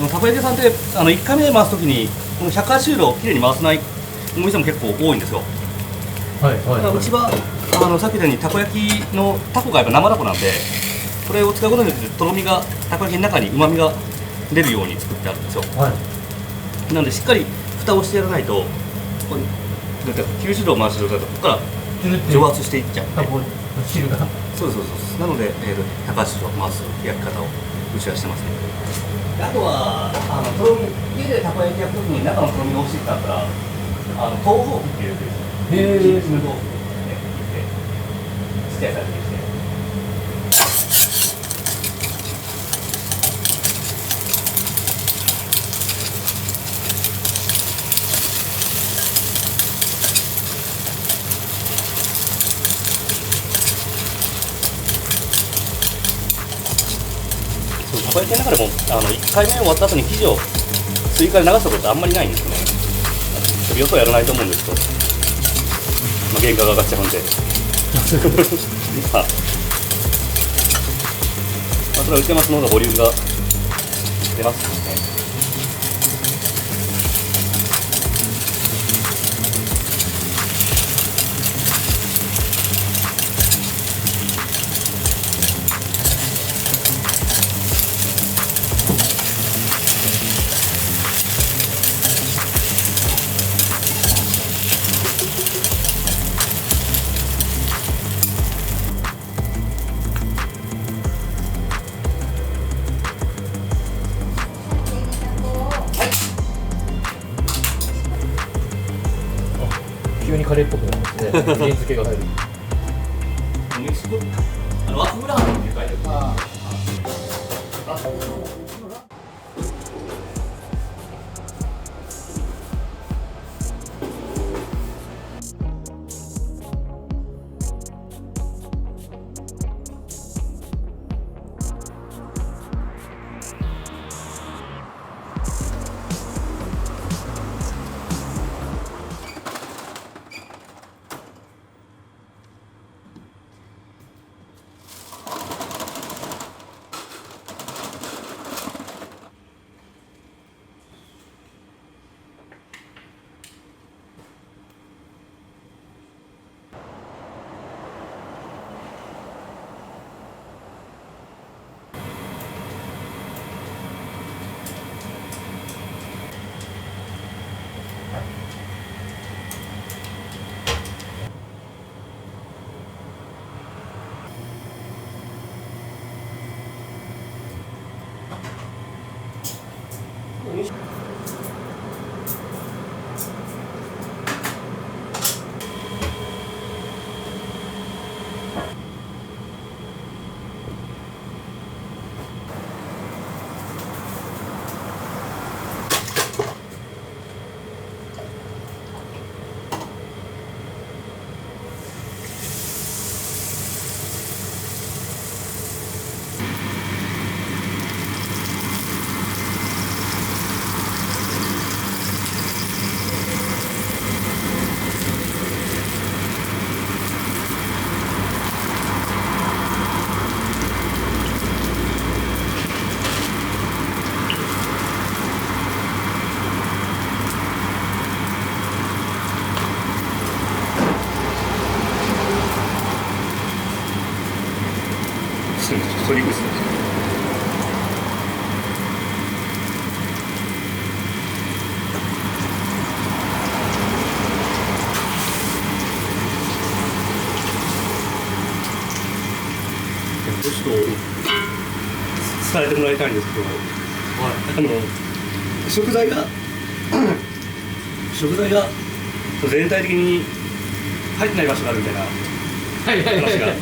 そのたこ焼き屋さんって1回目で回すときにこの180度きれいに回せないお店も結構多いんですよ。はいはい、だからうちはさっき言ったようにたこ焼きのタコがやっぱ生タコなんで、これを使うことによってとろみがたこ焼きの中にうまみが出るように作ってあるんですよ。はい、なのでしっかり蓋をしてやらないと、これなんか90度を回した状態だとここから蒸発していっちゃう、タコの汁が。そうですそうです。なので、180度回す焼き方をうちはしてますね。あとはとろみ、家でたこ焼き焼くときに中のとろみが欲しいかったら豆腐を切って入れてるんですよ。へえ。キム豆腐をね切ってちっちゃいサイズにして。たこ焼きの中でも1回目終わった後に生地を追加で流すことってあんまりないんですよね。ちょっとよそはやらないと思うんですけど、原価が上がっちゃうんでそれは内山の方がボリュームが出ますね。急にカレーっぽくなってみりん漬けが入る。メキシコワフラーメンっていう書いてある。取り口ちょっと伝えてもらいたいんですけど、食材が全体的に入ってない場所があるみたいな話がやっ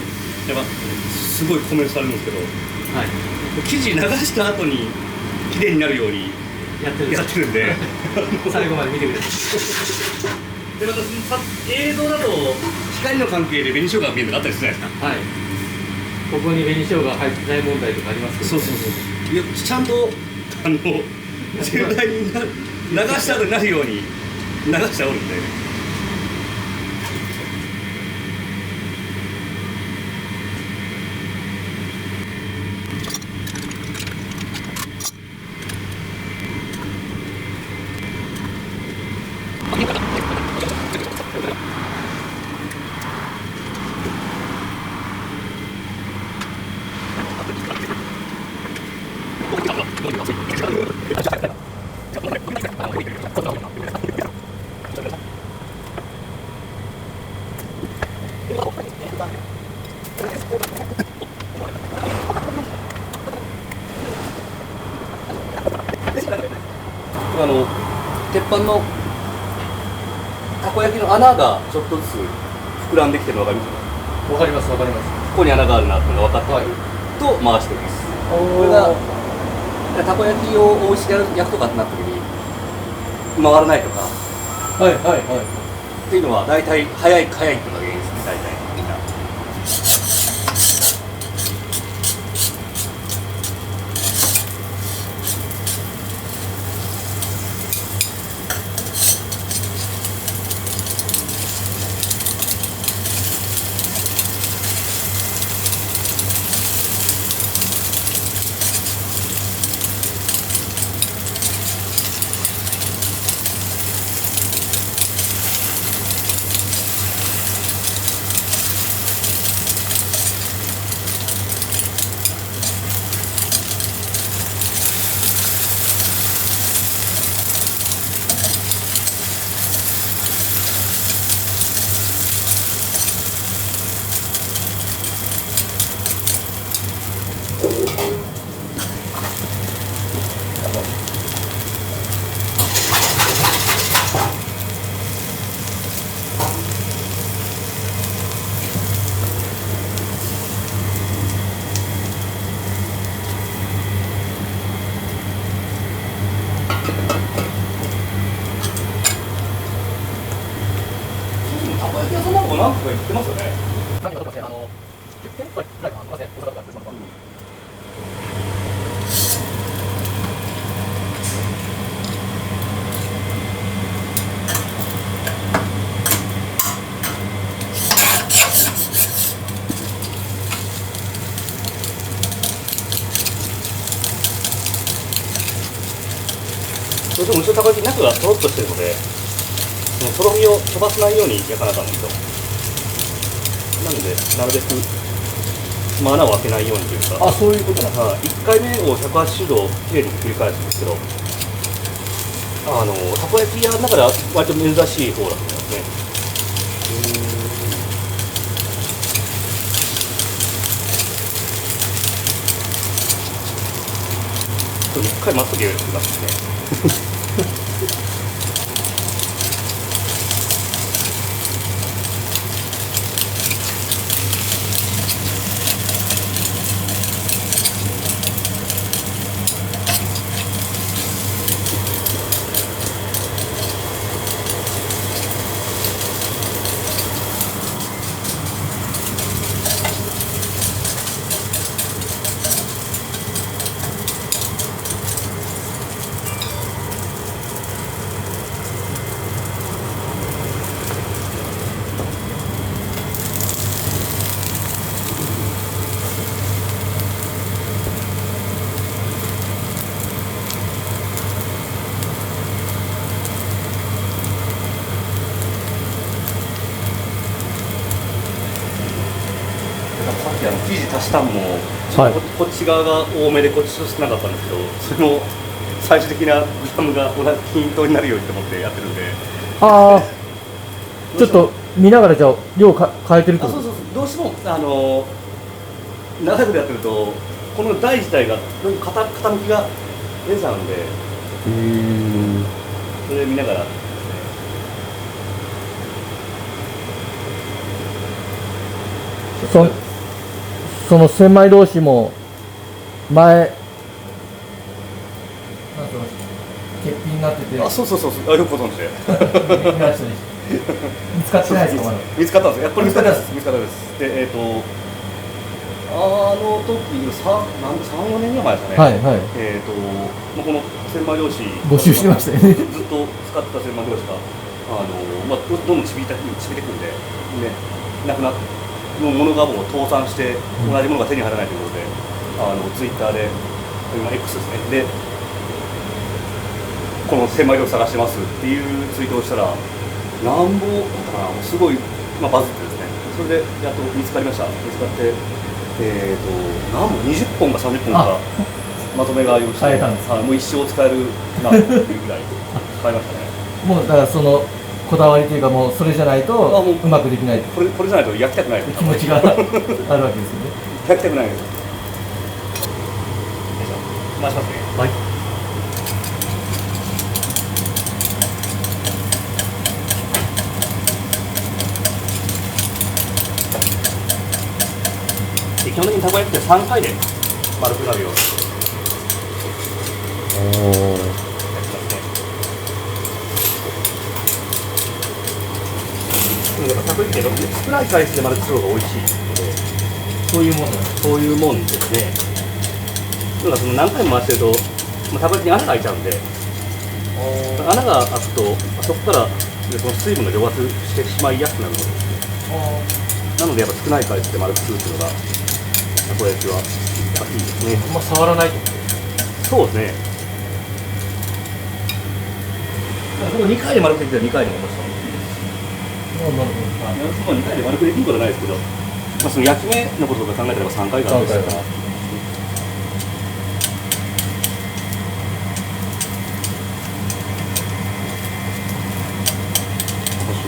ぱすごいコメントされるんですけど、生地流した後にきれいになるようにやってるんで最後まで見てくれ。でまた映像だと光の関係で紅生姜が見えるのがあったりするじゃないですか。はい。ここに紅生姜入ってない問題とかありますけど、ね。そういやちゃんと全体に流した後になるように流しておるんで。鉄板のたこ焼きの穴がちょっとずつ膨らんできてるの分かりますか？わかりますわかります。ここに穴があるなっていうのが分かってくると回しています。これがたこ焼きをおいしく焼くとかってなった時に回らないとかはいはいはい。っていうのは大体早いっていうのが原因ですね、大体みんな。たこ焼き屋さんなんかも何とか言ってますよね。何かとかね、10店舗ぐらいかな、大阪とかってそのそれともうちのたこ焼き中がとろっとしてるので、そのとろみを飛ばさないように焼かなあかんんですよ。なのでなるべく穴を開けないようにというか。あ、そういうことなんですか。1回目を180度きれいに繰り返すんですけど、たこ焼き屋の中では割と珍しい方だと思いますね。1回待っとけよって感じですね。さっき生地足したんも、はいこっち側が多めでこっち少なかったんですけど、それも最終的なグラムが同じ均等になるようにと思ってやってるんで。ああ、ちょっと見ながらじゃあ量か変えてるってこと。そうどうしても長くやってるとこの台自体が傾きが出ちゃうので、それ見ながら。その千枚同士も前欠品になってて、あ、そう、よくご存知で。見つかってないですか、まだ。見つかったんですよ。やっぱり見つかったです。で、3、4年ぐらい前ですかね。はいはい。この千枚同士募集してましたよね。ずっと使ってた千枚同士がどんどんちびてくんで、ね、なくなって。もう物がもう倒産して同じものが手に入らないということで、ツイッターで今 X ですねでこの千枚同士探してますっていうツイートをしたらなんぼだったかな、もうすごい、バズってですね、それでやっと見つかって何本20本か30本かまとめ買いをして買えたんですか。もう一生使えるなというぐらい買いましたね。もうだからそのこだわりというか、もうそれじゃないともううまくできないこれじゃないと焼きたくないです。気持ちがあるわけですよね。焼きたくないです。回しますね。はい。基本的にたこ焼きって3回で丸くなるようにおお。やってますね。でもたこ焼きって少ない回数で丸くする方が美味しいので、そういうもんなんです。そういうもんですね。なんかその何回も回してると、たこ焼きに穴が開いちゃうんで、穴が開くとそこからその水分が蒸発してしまいやすくなるので、なのでやっぱ少ない回数で丸くするっていうのがたこ焼きはいいですね。あんま触らないと。そうですね。この2回で丸くできたら2回でも面白い。なるほど。2回で丸くできることはないですけど、その焼き目のこととか考えたら3回があるんですから。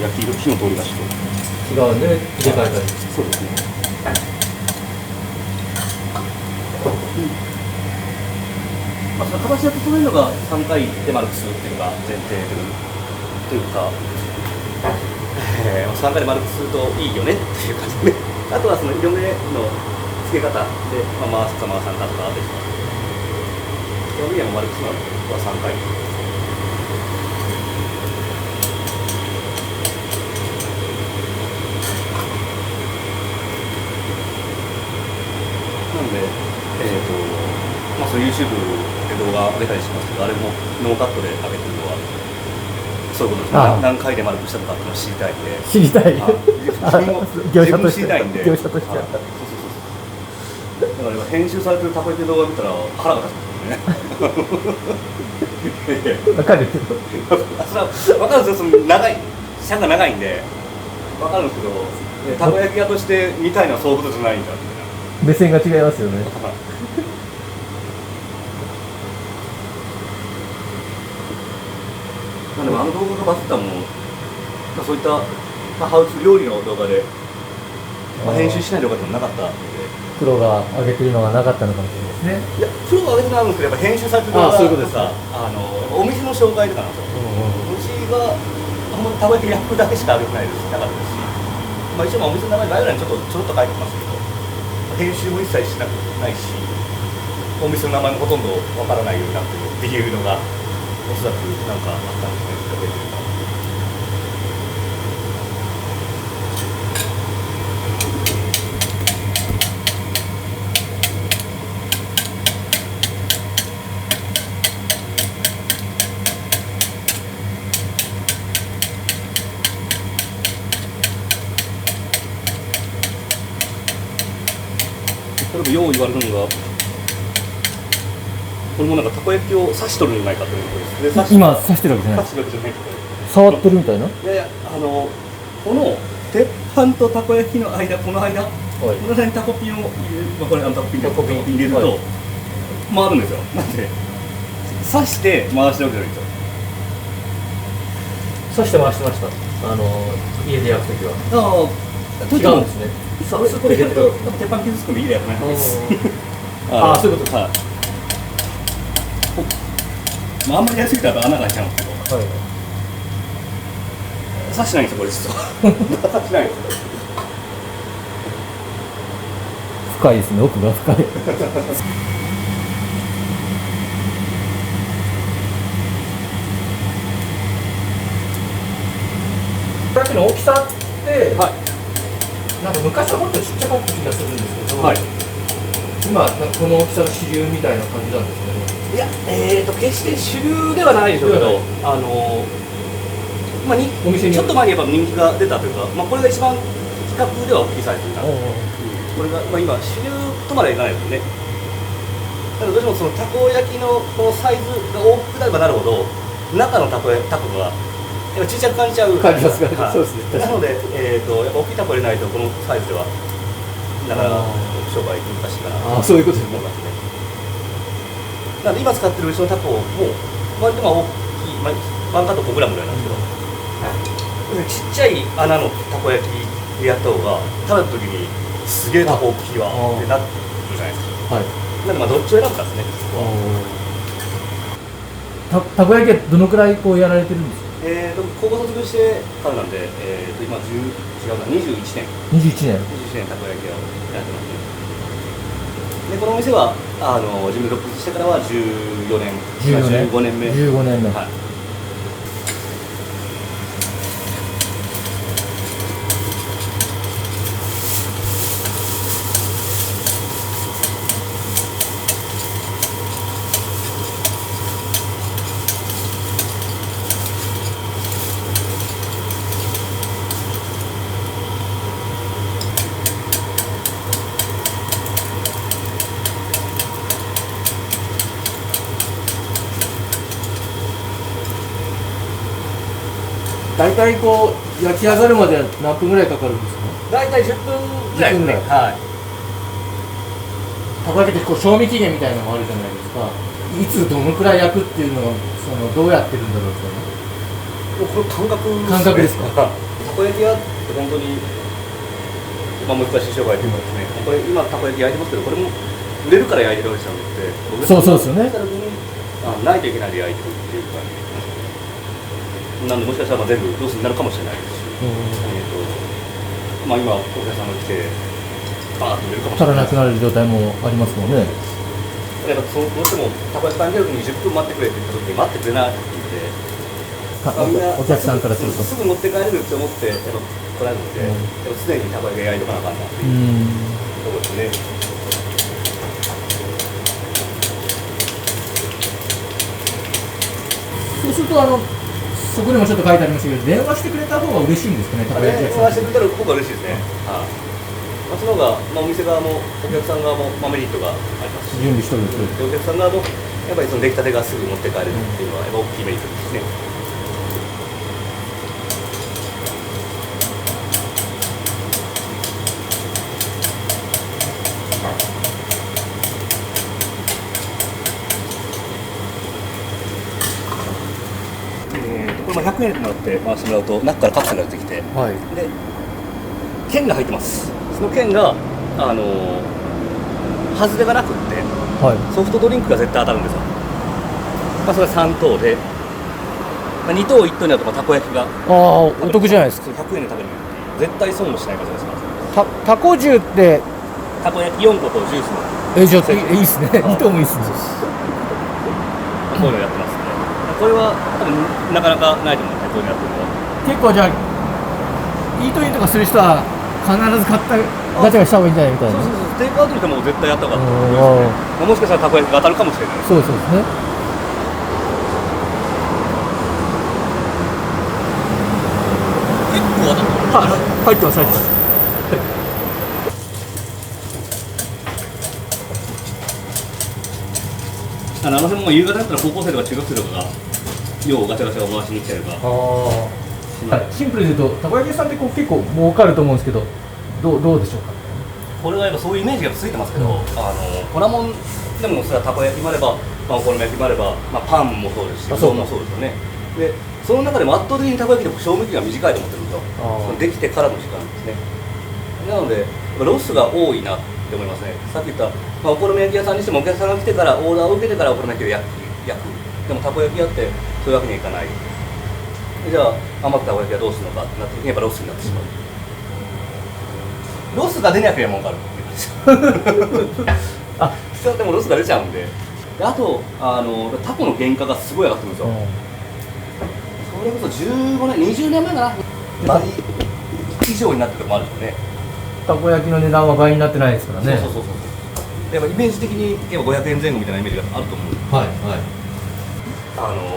焼き色、火の通りがしと違うね、入れ替えたり。そうですね。その形を整えるのが3回で丸くするっていうのが前提というか、3回で丸くするといいよねっていう感じで、あとはその色目の付け方で、回すか回さんかとかあったりします。基本的には丸くするのは3回。なので、そう YouTube で動画上げたりしますけど、あれもノーカットで上げてるのはそういうことですね。何回で丸くしたのかっていうのを知りたいんで。知りたい。業者として。知りたいんで。業者として。だから今編集されてるたこ焼き動画見たら腹が立つんですよね。わかるけど。それは分かるんですよ。その長い尺が長いんで分かるんですけど、たこ焼き屋として見たいのはそういうことじゃないんだみたいな。目線が違いますよね。でも動画がバズったもの、そういった、ハウス料理の動画で、編集しない動画でもなかったので、プロが上げてるのがなかったのかもしれないですね。いや、プロが上げてるんですけど、やっぱ編集されてる動画そういうことですか。お店の紹介とかなんですよ。うちがたこ焼き焼くだけしか上げてないですなかったですし、一応お店の名前概要欄にちょっと書いてますけど、編集も一切しなくないし、お店の名前もほとんどわからないようになってるっていうのがおそらくなんかあったんですね。例えばよう言われるのが、これもなんかたこ焼きを刺しとるんじゃないかということです。今刺してるわけじゃない。刺してるわけじゃないけど。触ってるみたいな。いやいや、この鉄板とたこ焼きの間、この間、この辺にタコピンを入れる、これタコピン入れると回るんですよ。なんで刺して回してるわけじゃないんですよ。刺して回してました。家で焼くときは。違うんですね。これやると鉄板傷つくんでいいやつないです。そういうことか。あんまりやりすぎたら穴が開いちゃうんですけど、刺してないんですよ、これ実は。刺してないんですよ。深いですね、奥が深い。さっきの大きさって、なんか昔はもっとちっちゃかった気がするんですけど、今この大きさの主流みたいな感じなんですね。いや、決して主流ではないでしょうけど、お店にちょっと前にやっぱ人気が出たというか、これが一番比較では大きいサイズになる。これが、今主流とまではいかないですよね。だからどうしてもそのたこ焼きのこのサイズが大きくなればなるほど、中のたこが小さく感じちゃう。感じますから、そうですね。なので、やっぱ大きいたこ入れないとこのサイズではなかなか商売難しいかな。そういうことですね。なので今使ってるうちのタコも割と大きい、ワンカット5グラムぐらいなんですけど、ちっちゃい穴のたこ焼きでやった方が食べた時にすげえたこ大きいわってなってるじゃないですか。はい。なんでまあどっちを選ぶかですね。たこ焼きはどのくらいこうやられてるんですか？高校卒業してからなんで、今違うな、21年たこ焼きをやってますね。でこのお店は自分で独立してからは14年、15年目。はい。大体こう焼き上がるまで何分ぐらいかかるんですか？大体10分ぐらいですね。はい。たこ焼きってこう賞味期限みたいなのもあるじゃないですか。いつどのくらい焼くっていうのはどうやってるんだろうとかね。これ感覚ですね。たこ焼き屋って本当に、まあ、難しい商売というかですね、これ今たこ焼き焼いてますけど、これも売れるから焼いてるわけじゃなくて、そうですよね。ないといけないで焼いてるっていう感じなんで、もしかしたらまあ全部ロスになるかもしれないですし、まあ今お客さんが来てバーッと売れるかもしれない。足らなくなる状態もありますもんね。やっぱどうしてもたこ焼き食べる時に10分待ってくれって言った時に待ってくれないので、お客さんからするとすぐ持って帰れるって思って来られるので、常にたこ焼き焼いておかなあかんなっていうところですね。そうするとそこにもちょっと書いてありましたけど、電話してくれた方が嬉しいんですかね、たこ焼き屋さん。電話してくれたら僕は嬉しいですね。その方が、お店側もお客さん側もメリットがありますし、準備しとるお客さん側もやっぱりその出来たてがすぐ持って帰れるっていうのはやっぱ大きいメリットですね。これ100円となって回してもらうと中からカプセルが出てきて、で剣が入ってます。その剣が外れがなくって、ソフトドリンクが絶対当たるんですよ。それは3等で、2等1等になるとたこ焼きがお得じゃないですか。100円で食べる絶対損をしない感じがします。たこ重ってたこ焼き4個とジュースのじゃあいいっすね。2等もいいっすね。こういうのやってますね。これは多分なかなかないと思うね、こういうのやってるのは。結構じゃあイートインとかする人は必ず買ったガチャガチャした方がいいんじゃないみたいな。そうテイクアウトにしても絶対やった方がいい。もしかしたらたこ焼きが当たるかもしれない。そうですね。結構当たる。入ってます入ってます。あの辺も夕方だったら高校生とか中学生とかがようガチャガチャを回しに来たりとか。シンプルに言うとたこ焼き屋さんって結構儲かると思うんですけど、どうでしょうか。これはやっぱそういうイメージがついてますけど、粉もんでもそれはたこ焼きもあれば、お好み焼きもあれば、パンもそうですし、うどんもそうですよね。でその中でも圧倒的にたこ焼きで賞味期限が短いと思ってるんですよ。できてからの時間ですね。なのでロスが多いなって思いますね。さっき言った、お好み焼き屋さんにしてもお客さんが来てからオーダーを受けてからお好み焼きを焼く。でもたこ焼き屋ってそういうわけにはいかない。じゃあ余ったたこ焼きはどうするのかってなった時にやっぱロスになってしまう。ロスが出なければ儲かるっていう感じでもロスが出ちゃうんで。あとタコの原価がすごい上がってるんですよ。それこそ15年20年前かな、倍以上になってるとこもあるんですよね。たこ焼きの値段は倍になってないですからね。そうやっぱイメージ的にやっぱ500円前後みたいなイメージがあると思う。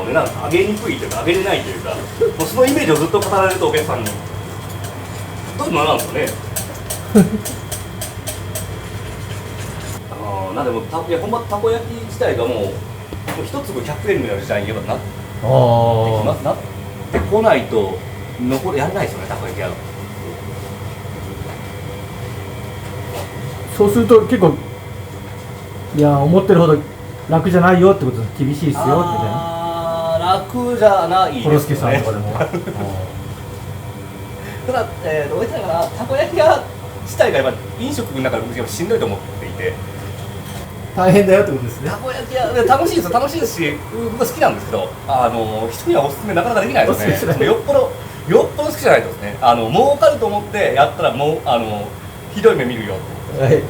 値段上げにくいというか上げれないというか、もうそのイメージをずっと語られるとお客さんにどういうのなんですかね。なんでもほんまたこ焼き自体がもう一粒100円のような時代にやっぱなってきます。なってこないとやらないですよね、たこ焼き屋が。そうすると結構思ってるほど楽じゃないよってことです。厳しいですよみたいな。楽じゃないですよね。コロスケさんとかでもただ、どう言ったらいいかな、たこ焼き屋自体がやっぱ飲食の中でしんどいと思っていて、大変だよってことですね。たこ焼き屋楽しいですよ、楽しいですし、僕は好きなんですけど、人にはおすすめなかなかできないですね。よっぽど好きじゃないとですね、儲かると思ってやったらもうひどい目見るよ。はい。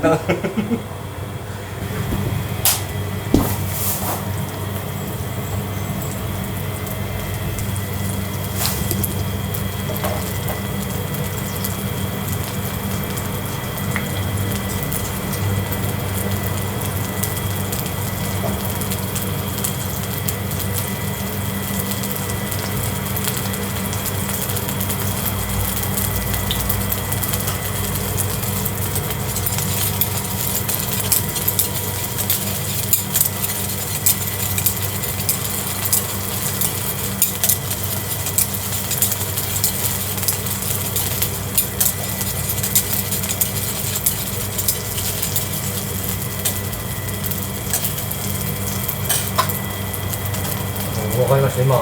わかりました。今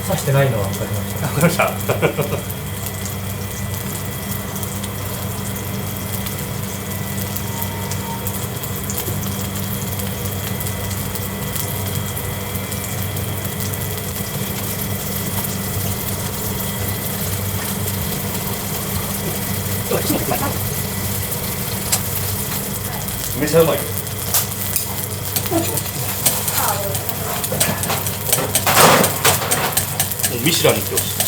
刺してないのはわかりました。わかりました。めちゃうまいよ。ミシュランに来てほしい。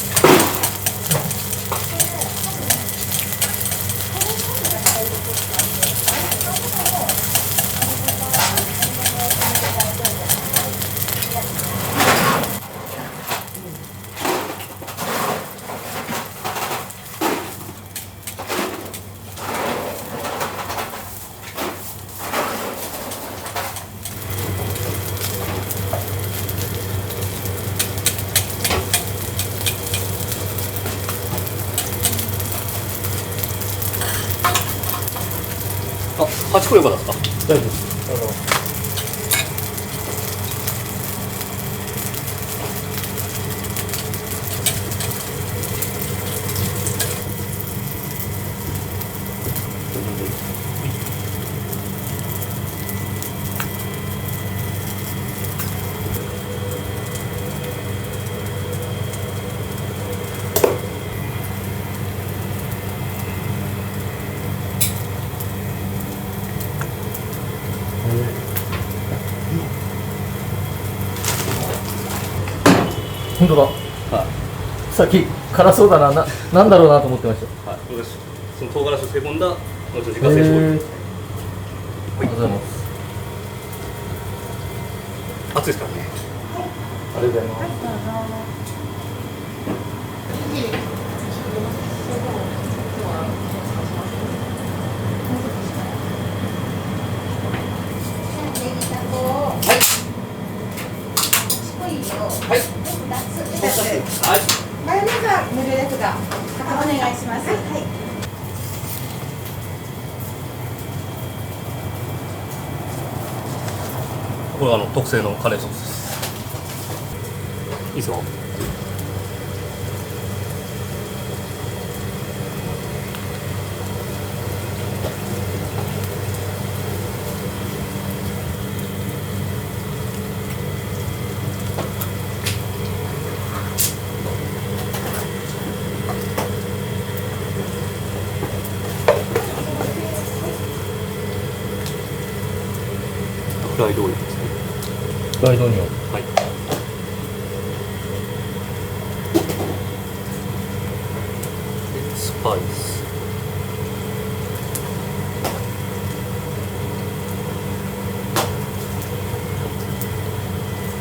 8個よかったですか？大丈夫です。本当だ。はい。さっき辛そうだな、なんだろうなと思ってました。はい。これです。その唐辛子を漬け込んだ自家製醤油。ありがとうございます。熱いですからね。ありがとうございます。はい。はい。マヨネーズは無料ですが、お願いします。はい。これは特製のカレーソースです。いいですよ。フライドオニオンですね。フライドオニオン。はい。スパイス。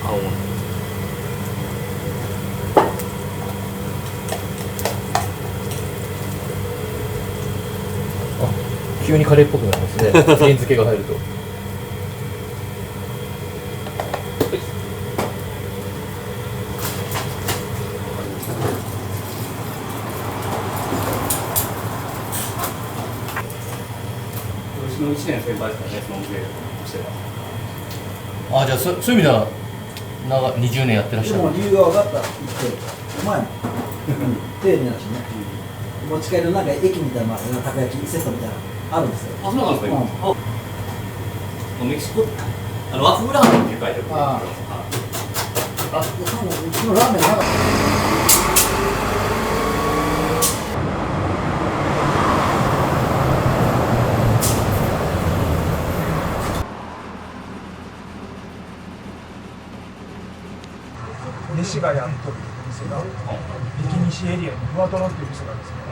青のり。あ、急にカレーっぽくなりますね。原漬けが入ると。うちの1年先輩ですからね、その店としては。あ、じゃあそういう意味では20年やってらっしゃる。でも理由が分かった。言ってうまいもん。丁寧だしね。持ち帰るなんか駅みたいなたこ焼きセットみたいなのあるんですよ。あ、そうなんですか、今。メキシコ、ワフルラーメンっていう書いてある。あ多分うちのラーメンなかった。西がやっとる店が、力西エリアにふわとろっていう店があるんですけど、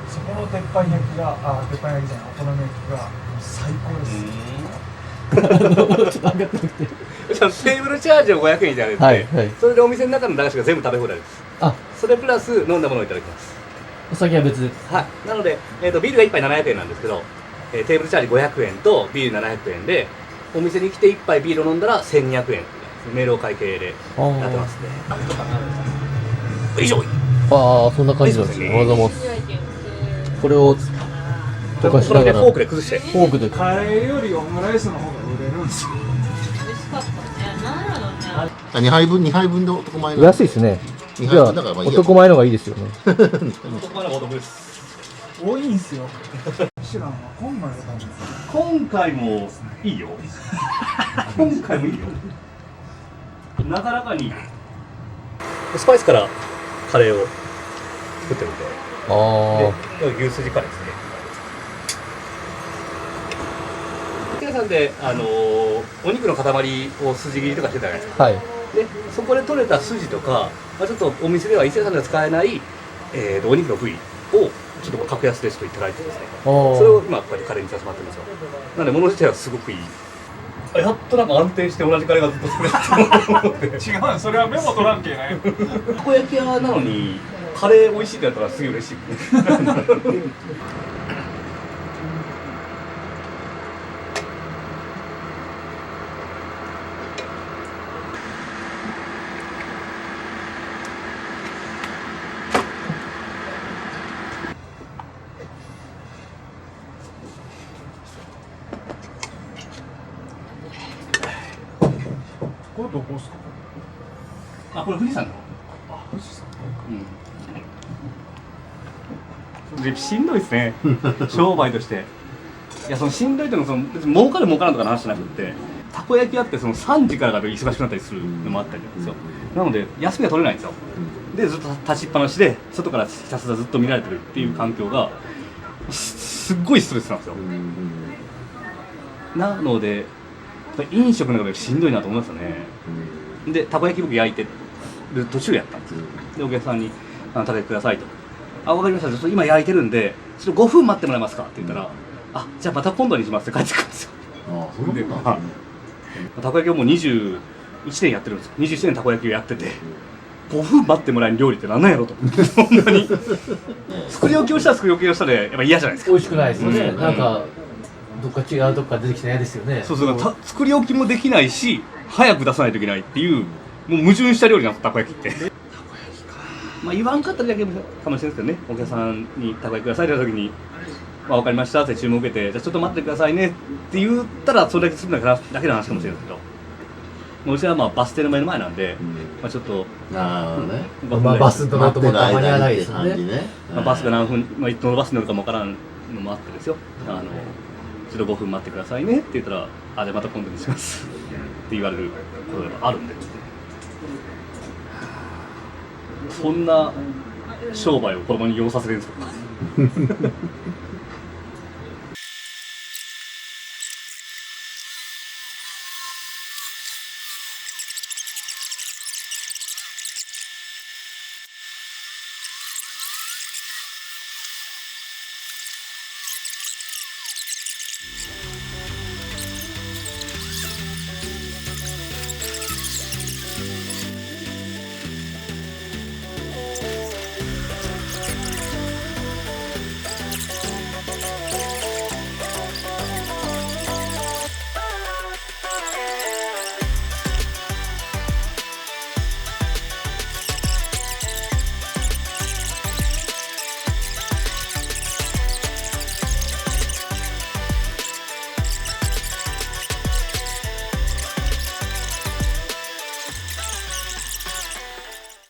そこの鉄板焼きが、鉄板焼きじゃない、お好み焼きが最高です。テーブルチャージを500円いただいて、はいはい、それでお店の中の駄菓子が全部食べ放題です。あ、それプラス飲んだものをいただきます。お酒は別です。はい。なので、ビールが1杯700円なんですけど、テーブルチャージ500円とビール700円で、お店に来て1杯ビールを飲んだら1200円。メールを会計でやってますね。以上。ああ、そんな感じなんですね。ありがとうございます。これを溶かしながらフォークで崩して。フォークで。カレーよりオムライスの方が売れるんですよ。2杯分で男前の安いですね。じゃあ男前のがいいですよね。男前のがお得です。多いんですよ。知らんわ。今回の感じです。今回もいいよ。今回もいいよ。なかなかにスパイスからカレーを作ってるんで。あで、牛すじカレーですね。皆さんで、お肉の塊を筋切りとかしてたじゃないですか。はい。で、そこで取れた筋とか、ちょっとお店では伊勢さんでは使えない、お肉の部位をちょっと格安ですといただいてですね。それを今こうやってカレーにさせてもらってるんですよ。なので物自体はすごくいい。やっとなんか安定して同じカレーがずっと作れると思って。違う、それはメモ取らんけない。たこ焼き屋なのにカレー美味しいってやったらすげえ嬉しい。これどこですか？あ、これ富士山の。あ、富士山。でしんどいですね。商売として。いや、そのしんどいっていうのは別に儲かる儲からんとかの話じゃなくて、たこ焼き屋ってその3時からが忙しくなったりするのもあったりなんですよ。なので休みが取れないんですよ。でずっと立ちっぱなしで外からひたすらずっと見られてるっていう環境がすっごいストレスなんですよ。なのでやっぱり飲食の中でしんどいなと思いますよね。でたこ焼き僕焼いてる途中やったんですよ。でお客さんに食べてくださいと。あ、わかりました。ちょっと今焼いてるんでちょっと5分待ってもらえますかって言ったら、あ、じゃあまた今度にしますって帰ってくるんですよ。でたこ焼きをもう21年やってるんですよ。21年たこ焼きをやってて5分待ってもらえる料理ってなんなんやろと思ってそんなに作り置きをしたら作り置きをしたでやっぱ嫌じゃないですか。美味しくないですよね。なんかどっか違うとこから出てきたら嫌ですよね。そうそう作り置きもできないし早く出さないといけないっていうもう矛盾した料理なんですたこ焼きって。たこ焼きか。まあ言わんかっただけかもしれないですけどね。お客さんにたこ焼きくださいって言った時に。まあ、分かりましたって注文を受けて、じゃあちょっと待ってくださいねって言ったらそれだけするだけの話かもしれないですけど、うちはまあバス停の目の前なんで、まあ、ちょっとなるほどね。まあバスと乗るともたまにはないですよね。まあ、バスが何分、まあ、どのバスに乗るかも分からんのもあってですよ、ちょっと5分待ってくださいねって言ったら、あ、じゃあまた今度にしますって言われることがあるんで、そんな商売を子供に要させるんですか。